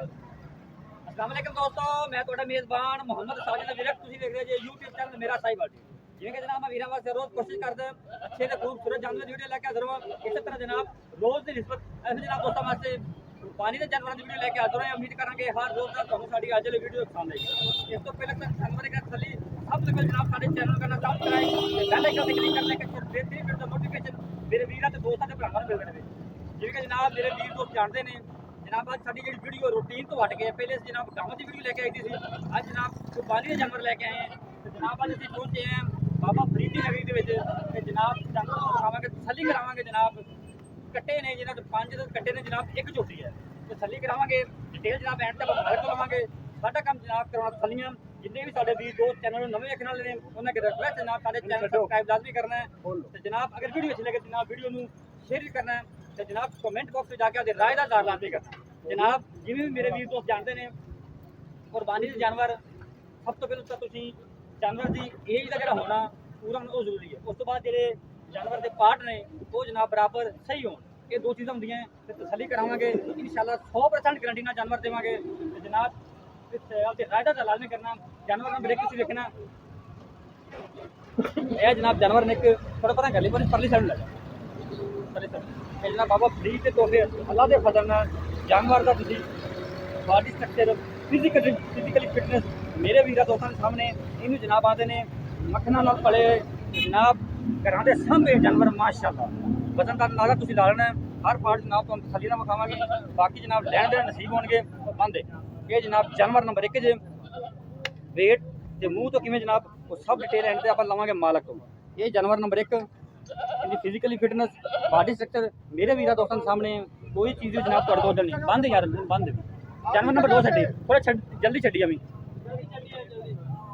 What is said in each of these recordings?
अस्सलाम वालेकुम दोस्तों, मैं ਤੁਹਾਡਾ ਮੇਜ਼ਬਾਨ ਮੁਹੰਮਦ ਸਾजिद डायरेक्ट ਤੁਸੀਂ ਦੇਖ ਰਹੇ ਜੇ YouTube ਚੈਨਲ ਮੇਰਾ ਸਾਈਵਾਲ ਜੀ। ਜਿਵੇਂ ਕਿ ਜਨਾਬ ਮੈਂ ਵੀਰਾਂ ਵਾਸਤੇ ਰੋਜ਼ ਕੋਸ਼ਿਸ਼ ਕਰਦਾ ਅੱਛੇ ਤੇ ਖੂਬਸੂਰਤ ਜਾਨਵਰ ਦੀ ਵੀਡੀਓ ਲੈ ਕੇ ਹਾਜ਼ਰ ਹਾਂ। ਇਸੇ ਤਰ੍ਹਾਂ ਜਨਾਬ ਰੋਜ਼ ਦੀ ਨਿਸਬਤ ਐਸੇ ਜਨਾਬ ਦੋਸਤਾਂ ਵਾਸਤੇ ਪਾਣੀ ਦੇ ਜਾਨਵਰਾਂ ਦੀ ਵੀਡੀਓ ਲੈ ਕੇ ਹਾਜ਼ਰ ਹਾਂ। ਉਮੀਦ ਕਰਾਂਗੇ ਹਰ ਰੋਜ਼ ਦਾ ਤੁਹਾਨੂੰ ਸਾਡੀ ਅੱਜ ਵਾਲੀ ਵੀਡੀਓ ਪਸੰਦ ਆਏਗੀ। ਇਸ ਤੋਂ ਪਹਿਲਾਂ ਤਾਂ ਜਾਨਵਰ ਦੀ ਤਸੱਲੀ ਸਭ ਤੋਂ ਪਹਿਲਾਂ ਜਨਾਬ ਸਾਡੇ ਚੈਨਲ ਕਰਨਾ ਸਬਸਕ੍ਰਾਈਬ ਬੈਲ ਆਈਕਨ ਤੇ ਕਲਿੱਕ ਕਰਨੇ ਕਿ ਬੇਹਤਰੀਨ ਵੀਡੀਓ ਦਾ ਨੋਟੀਫਿਕੇਸ਼ਨ ਮੇਰੇ ਵੀਰਾਂ ਤੇ ਦੋਸਤਾਂ ਦੇ ਭਰਾਵਾਂ ਨੂੰ ਮਿਲ ਜਾਵੇ। ਜਿਵੇਂ ਕਿ ਜਨਾਬ ਮੇਰੇ ਵੀਰ ਦੋਸਤ ਜਾਣਦੇ ਨੇ जनाब आज साड़ी वीडियो रूटीन तो हट गए। पहले जनाब गाँव की वीडियो लेके आई थी, आज जनाब कुर्बानी के जानवर लेके आए हैं। तो जनाब आज अभी पहुंचे हैं बाबा फरीद की नगरी के जनाब जानवर दिखावे तसली करावे। जनाब कट्टे ने जिन्होंने 5 कट्टे ने जनाब एक झोटी है तसली करावे डिटेल जनाब एंड तक मालक को लवांगे। साडा काम जनाब करवाना तसलियां जिन्ने भी साडे वीर दोस्त चैनल नवे देखने वाले ने उन्हें रिक्वेस्ट जनाब साडे चैनल सब्सक्राइब लाजमी करना है। तो जनाब अगर वीडियो अच्छी लगे जनाब वीडियो को शेयर करना है। तो जनाब कमेंट बॉक्स में जाके आपकी राय का दार लाजमी करना जनाब। जिवें भी मेरे वीर दोस्त जानते हैं कुर्बानी के जानवर सब तो पहले तो जानवर की एज का जो होना पूरा वो जरूरी है। उस तो बाद जो जानवर के पार्ट ने वो जनाब बराबर सही हो, ये दो चीज़ें होंगी तो तसली करावे इंशाल्लाह 100% गारंटी ना जानवर देवे। तो जनाब राय का लाजमी करना जानवर का ब्रेक किसी देखना यह जनाब जानवर ने एक थोड़ा पता गली पर परली साइड लगा जनाब बाबा फरीद के तोहफे अल्लाह के फजल नाल जानवर का बॉडी स्ट्रक्चर फिजिकली फिटनेस मेरे वीर दोस्तों के सामने इन्होंने जनाब आते हैं मक्खना नाल पले जनाब घर के सामने जानवर माशाअल्लाह वजन का अंदाजा तुम ला लेना हर पार्ट जनाब तुम तसली ना विखावे। बाकी जनाब लैन देन नसीब होंगे बंद ये जनाब जानवर नंबर 1 जे वेट ते मूँह तो किवें जनाब वो सब डिटेल एंड ते आप लवांगे मालक को। ये जानवर नंबर 1 इनकी फिजिकली फिटनेस बॉडी स्ट्रक्चर मेरे वीर दोस्तों के सामने कोई चीज़ जनाब थोड़े तो नहीं बंद यार बंद। जानवर नंबर 2 छड्डी थोड़ा जल्दी छड्डी अभी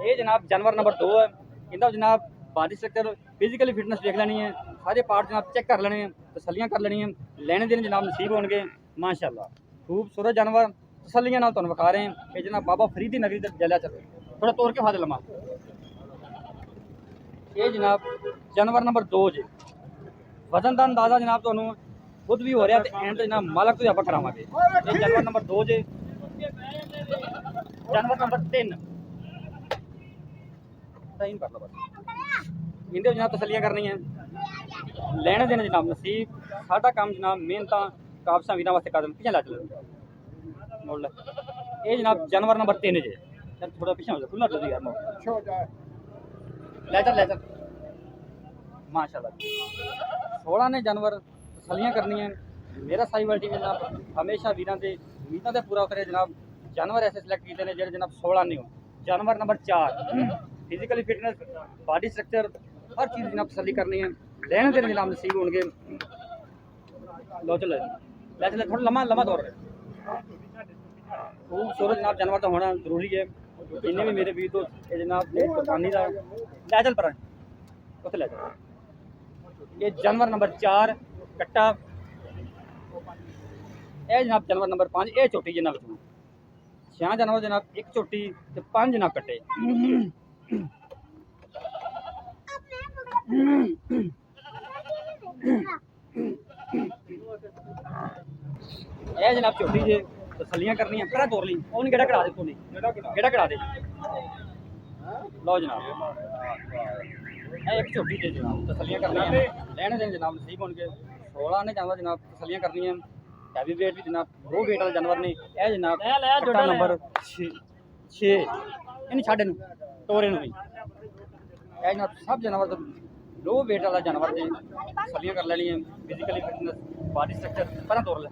ये जनाब जानवर नंबर 2 है। इनका जनाब बॉडी स्ट्रक्चर फिजिकली फिटनेस देख लेनी है, सारे पार्ट जनाब चेक कर लेने तसलियां कर लेनी लेने देने जनाब नसीब होंगे माशाअल्लाह। खूबसूरत जानवर तसलियां नाल तुहानूं विखा रहे हैं। ये जनाब बाबा फरीद की नगरी तक जलिया चल थोड़ा तोड़ के फादे लमा। ये जनाब जानवर नंबर 2 जे वजन का अंदाजा जनाब तुहानूं खुद भी हो रहा है एंड जनाब मालक तो आप करावांगे। ये जानवर नंबर 2 जे जानवर नंबर 3 टाइम कर लो बस इनके जनाब तसलियां करनी है लेने देने जनाब नसीब साडा काम जनाब मेहनत काबसा वीरां वास्ते कदम पिछे ला चलो मोल। ये जनाब जानवर नंबर 3 जे थोड़ा पीछे हो जा खुला जल्दी यार लेजर माशाल्लाह 16 ने जानवर तसलियां करनी है। मेरा साईवाल टीम जनाब हमेशा वीरां दे उम्मीदां ते पूरा करे जनाब जानवर ऐसे सिलेक्ट कीते ने जेह्ड़े जनाब 16 नहीं हो। जानवर number 4 physically fitness body structure हर चीज़ जनाब तसली करनी है लेने देने जनाब नसीब होंगे। लो चलो ले चले थोड़ा लम्हा दौर खूबसूरत जनाब जानवर तो होना जरूरी है। जिन्हें भी मेरे वीर दोस्त ये जनाब कुर्बानी का लै चल पर उत्थे लै चल। ये जानवर नंबर 4 कट्टा यह जनाब जानवर नंबर 5 ये झोटी जनाब 6 जानवर जनाब एक झोटी ते 5 जनाब कट्टे। यह जनाब झोटी जे तसलियां करनी है पहला तोड़ ली वो नहीं गेड़ा करा दे तू नहीं गेड़ा करा दे लो जनाब एक झोटी जे जनाब तसलियां करनी है लेने देने जनाब नसीब होंगे। 16 ने जानवर जनाब तसलियां करनी है हैवी वेट भी जनाब 2 वेट वाले जानवर ने यह जनाब कट्टा नंबर 6 इन छाड़े तोरे भी यह जनाब सब जानवर लो वेट वाला जानवर ने तसलियां कर लेनी है फिजिकली फिटनेस बॉडी स्ट्रक्चर पहला तोड़ ले।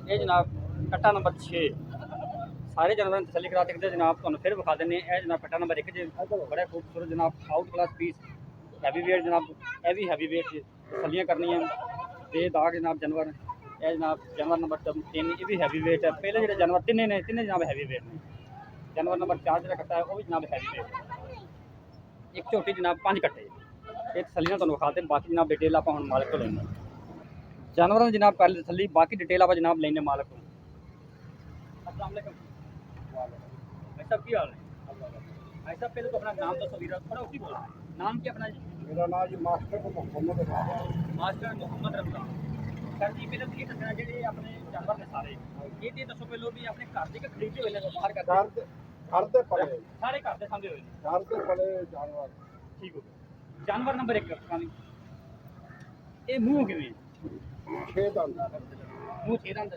ये जनाब कट्टा नंबर 6 सारे जानवर तसली करा सकते जनाब तुहानूं फिर विखा देने। जनाब कट्टा नंबर 1 जे बड़ा खूबसूरत जनाब out class piece heavy weight जनाब यह भी हैवी वेट तसलियां करनी है बेदाग जनाब जानवर। यह जनाब जानवर नंबर 3 ये भी हैवी वेट है। पहले जो जानवर तिने जनाब हैवी वेट ने। जानवर नंबर 4 जो कट्टा है वो भी जनाब हैवी वेट एक झोटी जनाब 5 कट्टे ये तसलियां तुहानूं विखा दें। बाकी जनाब डिटेल आप हुण मालक को लेंगे जानवरों की जनाब पहले तसली बाकी डिटेल आप जनाब लेने मालक को। अस्सलाम वालेकुम भाई साहब की हाल है भाई साहब पहले तो अपना नाम दसो वीर थोड़ा ऊँची बोलो नाम क्या अपना जी? मेरा नाम जी master Mohammad master Mohammad Ramzan sir ji ਪਹਿਲਾਂ ਤੁਸੀਂ ਦੱਸਣਾ ਜਿਹੜੇ ਆਪਣੇ ਜਾਨਵਰ ਨੇ ਸਾਰੇ ਇਹ ਤੇ ਦੱਸੋ ਪਹਿਲਾਂ ਵੀ ਆਪਣੇ ਘਰ ਦੇ ਕਿ ਖਰੀਦੇ ਹੋਏ ਨੇ ਬਾਹਰ ਕਰਦੇ ਘਰ ਦੇ ਪਲੇ ਸਾਰੇ ਘਰ ਦੇ ਸਾਂਭੇ ਹੋਏ ਨੇ ਘਰ ਦੇ ਪਲੇ ਜਾਨਵਰ ਠੀਕ ਹੋ ਗਿਆ ਜਾਨਵਰ ਨੰਬਰ 1 ਕਾਨੀ ਇਹ ਮੂੰਹ ਕਿਵੇਂ 6 ਦੰਦ ਮੂੰਹ 6 ਦੰਦ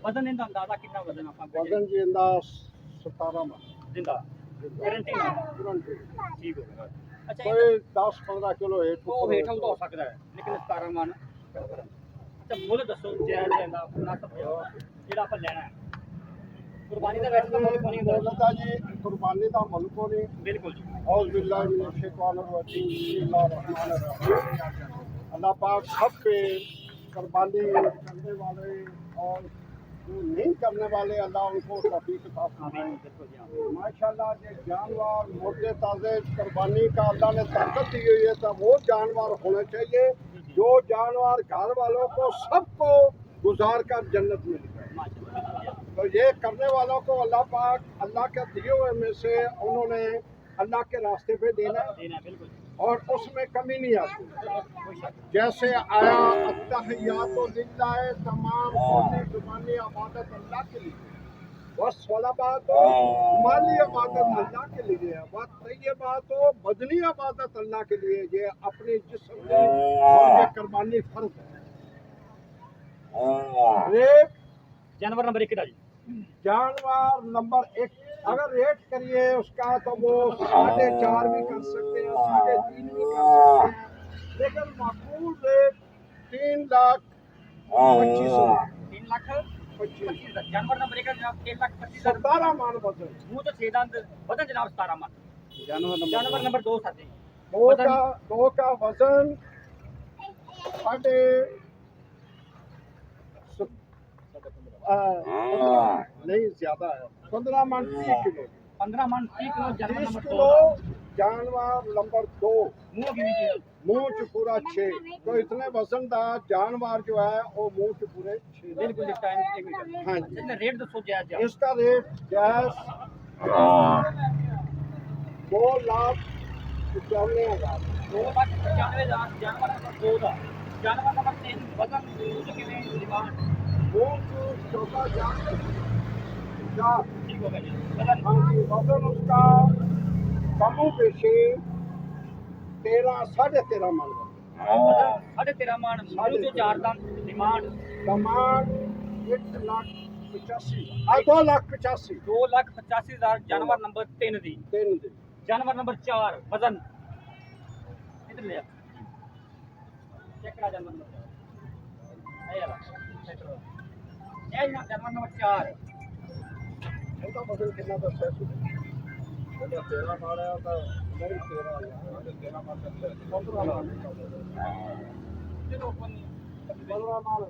ਵਜ਼ਨ ਇਹਦਾ ਅੰਦਾਜ਼ਾ ਕਿੰਨਾ ਵਜ਼ਨ ਆਪਾਂ ਵਜ਼ਨ ਜੀ ਇਹਦਾ 17 ਮਣ ਦਿੰਦਾ ਗਾਰੰਟੀ ਨਾਲ ਤੁਰੰਤ ਠੀਕ ਹੋ ਗਿਆ ਅੱਛਾ ਕੋਈ 10-15 ਕਿਲੋ ਉਹ ਹੇਠਾਂ ਤੋਂ ਹੋ ਸਕਦਾ ਹੈ ਲੇਕਿਨ 17 ਮਣ ਅੱਛਾ ਮੁੱਲ ਦੱਸੋ ਜੈਨ ਲੈਂਦਾ ਨਾ ਜਿਹੜਾ ਆਪਾਂ ਲੈਣਾ ਹੈ ਕੁਰਬਾਨੀ ਦਾ ਵੈਸੇ ਤਾਂ ਮੁੱਲ ਕੋਈ ਨਹੀਂ ਹੁੰਦਾ ਤਾਂ ਜੀ ਕੁਰਬਾਨੀ ਦਾ ਮੁੱਲ ਕੋ ਨਹੀਂ ਬਿਲਕੁਲ ਜੀ ਔਰ ਬਿल्लाह मिन शैतानिर रजीम बिस्मिल्लाहिर रहमानिर रहीम अल्लाह पाक सब पे कुर्बानी करने वाले और जो नहीं करने वाले अल्लाह उनको तौफीक अता फरमाए। आमीन बिल्कुल जी हाँ। माशाल्लाह ये जानवर मोटे ताज़े कुर्बानी का अल्लाह ने ताकत दी हुई है तो वो जानवर होने चाहिए जो जानवर घर वालों को सबको गुजार कर जन्नत में ले जाए। तो ये करने वालों को अल्लाह पाक अल्लाह के दिए हुए में से उन्होंने अल्लाह के रास्ते पे देना देना बिल्कुल और उसमें कमी नहीं आती। जैसे आया अत्तहियात लिल्लाह तमाम कौली जुबानी इबादत अल्लाह के लिए बस वाला बात हो माली इबादत अल्लाह के लिए है बात ये बात हो बदनी इबादत अल्लाह के लिए ये अपने जिस्म में और ये कुर्बानी फर्ज है। रेट जानवर नंबर 1 का जी जानवर नंबर 1 अगर रेट करिए उसका तो वो 4.5 भी कर सकते हैं 3.5 भी कर सकते हैं लेकिन माकूल रेट 3,25,000 3 लाख 25 जानवर नंबर 1 का जनाब 3 लाख 25 17 मान वजन मुंह तो 6 दंद वजन जनाब 17 मन जानवर नंबर 2 साथी दो का वजन साढ़े नहीं ज्यादा है 15 मन 30 किलो 15 मन 30 किलो जानवर 30 नंबर 2 किलो जानवर नंबर 2 मुंह की भी मुंह च पूरा 6 तो इतने वजन का जानवर जो है वो मुंह च पूरे 6 बिल्कुल इस टाइम 1 मिनट हाँ जी इसने रेट दसो जायज जायज इसका रेट गैस 2,95,000 2 लाख 95,000 जानवर नंबर 2 ਦਾ जानवर नंबर 3 वजन मुंह किਵੇਂ डिमांड मुंह च छोटा जानवर ठीक हो गया जी वजन हाँ जी वजन उसका कमो बेशी 13.5 मन वजन 13.5 मन मुंह जो 4 दंद डिमांड डिमांड 1,85,000 2,85,000 2,85,000 जानवर नंबर 3 ਦੀ 3 दिन जानवर नंबर 4 वजन इधर ले चेक करा जानवर नंबर है यार ये ना जानवर नंबर 4 ਉਹਦਾ ਵਜ਼ਨ ਕਿੰਨਾ ਦੱਸਿਆ ਸੀ ਉਹਦਾ 13 ਮਾਰਿਆ ਤਾਂ ਨਹੀਂ 13 ਮਾਰ 15 ਮਾਰ चलो अपन 15 ਮਾਰ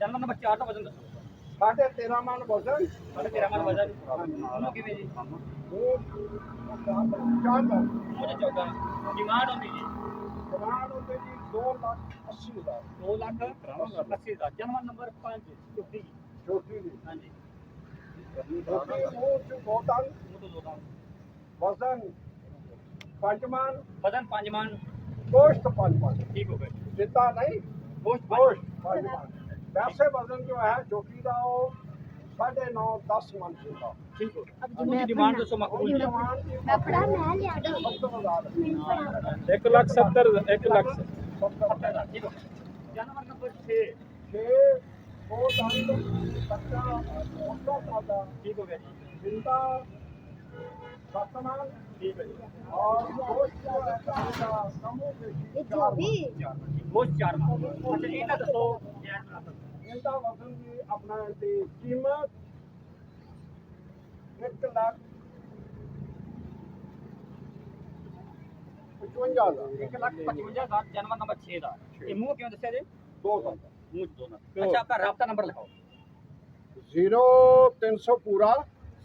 जानवर नंबर 4 ਦਾ वजन दसो 13.5 ਮਣ ਵਜ਼ਨ 13.5 मन वजन ਉਹਨੂੰ ਕਿਵੇਂ ਜੀ ਉਹ 4 ਦਾ मुझे 14 डिमांड होती जी ਕਮਾਂਡ ਹੁੰਦੇ ਜੀ 2,80,000 2 लाख 80,000 जानवर नंबर 5 छुट्टी ਛੋਟੀ ਦੀ हाँ जी ਛੋਟੀ ਉਹ ਚ ਦੋ ਟਨ वो तो 2 दाम ਵਜ਼ਨ 5 ਮਣ वजन 5 मन ਗੋਸ਼ਤ 5 ਮਣ ठीक हो गए ਜਿੱਦਾਂ ਨਹੀਂ गोश्त ਗੋਸ਼ਤ 5 ਮਣ ਵੈਸੇ ਵਜ਼ਨ ਜੋ ਹੈ ਛੋਟੀ ਦਾ ਉਹ 9.5-10 ਮਣ ਹੁੰਦਾ ठीक हो गया अब दोनों की डिमांड दसो मकबूल जी मैं पढ़ा मैं लिया दो 1,70,000 1,70,000 ठीक हो जानवर नंबर 6 6 वो दंद बच्चा मोटा ताजा ठीक हो गया जी जिंदा 7 मण ठीक है जी और गोश्त जो है ताजा कमो बेशी ये जो भी गोश्त 4 मन अच्छा ये ना दसो जायज ना इनका वजन भी अपना दी कीमत 1,55,000 1,55,000 जानवर नंबर 6 ਦਾ ਇਹ ਮੂੰਹ ਕਿਉਂ ਦੱਸਿਆ ਜੀ दो दंद ਮੂੰਹ ਦੋ ਨਾ ਅੱਛਾ ਆਪਣਾ ਰਾਬਤਾ ਨੰਬਰ ਲਿਖਾਓ 0300 पूरा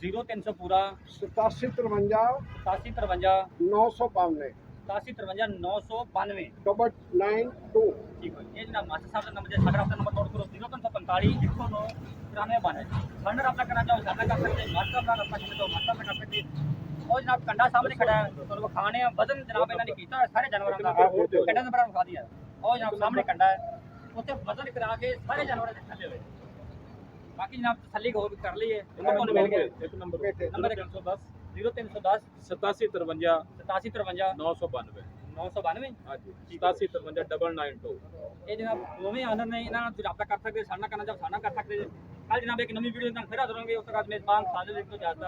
0300 पूरा 8753 8753 992 8753 992 92 ठीक है ये जनाब मास्टर साहब का नंबर है सागर आपका नंबर नोट करो 0345 109 93 फंडर अपना करना चाहो सादा कर सकते हैं मास्टर अपना रखना चाहते हो मास्टर अपना कर सकते हैं और जनाब कंडा सामने खड़ा है तो वो खाने वजन जनाब इन्होंने कीता सारे जानवरों का कंडा नंबर दिखा दिया और जनाब सामने कंडा है ਉੱਥੇ ਵਜ਼ਨ ਕਰਾ ਕੇ ਸਾਰੇ ਜਾਨਵਰਾਂ ਦੇ ਥੱਲੇ ਹੋਏ। ਬਾਕੀ ਜਨਾਬ ਤਸੱਲੀ ਕਰ ਲਈਏ ਤੁਹਾਨੂੰ ਮਿਲ ਗਿਆ ਇੱਕ ਨੰਬਰ ਨੰਬਰ 310 0310 8753 8753 992 992 ਹਾਂਜੀ 8753 992 ਇਹ ਜਨਾਬ ਦੋਵੇਂ ਆਨਰ ਨੇ, ਇਹਨਾਂ ਨਾਲ ਰਾਬਤਾ ਕਰ ਸਕਦੇ, ਸਾਡਾ ਕਰਨਾ ਚਾਹ ਸਾਡਾ ਕਰ ਸਕਦੇ। ਕੱਲ ਜਨਾਬ ਇੱਕ ਨਵੀਂ ਵੀਡੀਓ ਨਾਲ ਫਿਰ ਹਾਜ਼ਰ ਹੋਵਾਂਗੇ। ਉਸ ਤੋਂ ਬਾਅਦ ਮੇਜ਼ਬਾਨ ਸਾਜਿਦ ਤੋਂ ਇਜਾਜ਼ਤ।